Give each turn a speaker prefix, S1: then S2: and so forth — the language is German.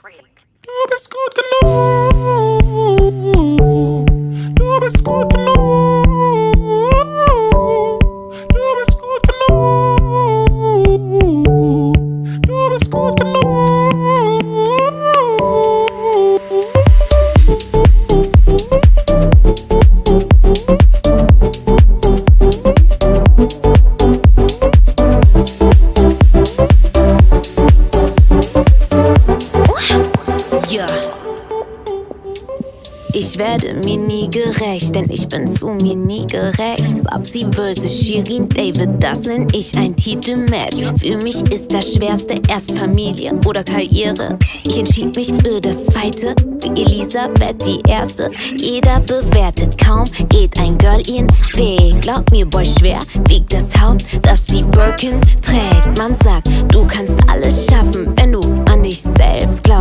S1: Du bist gut genug. Du bist gut genug. Du bist gut genug. Du bist gut genug.
S2: Ja. Ich werde mir nie gerecht, denn ich bin zu mir nie gerecht. Babsi vs. Shirin David, das nenn ich ein Titelmatch. Für mich ist das Schwerste erst Familie oder Karriere. Ich entschied mich für das Zweite, wie Elisabeth die Erste. Jeder bewertet, kaum geht ein Girl ihren Weg. Glaub mir, Boy, schwer wiegt das Haupt, das die Birkin trägt. Man sagt, du kannst alles schaffen, wenn du an dich selbst glaubst.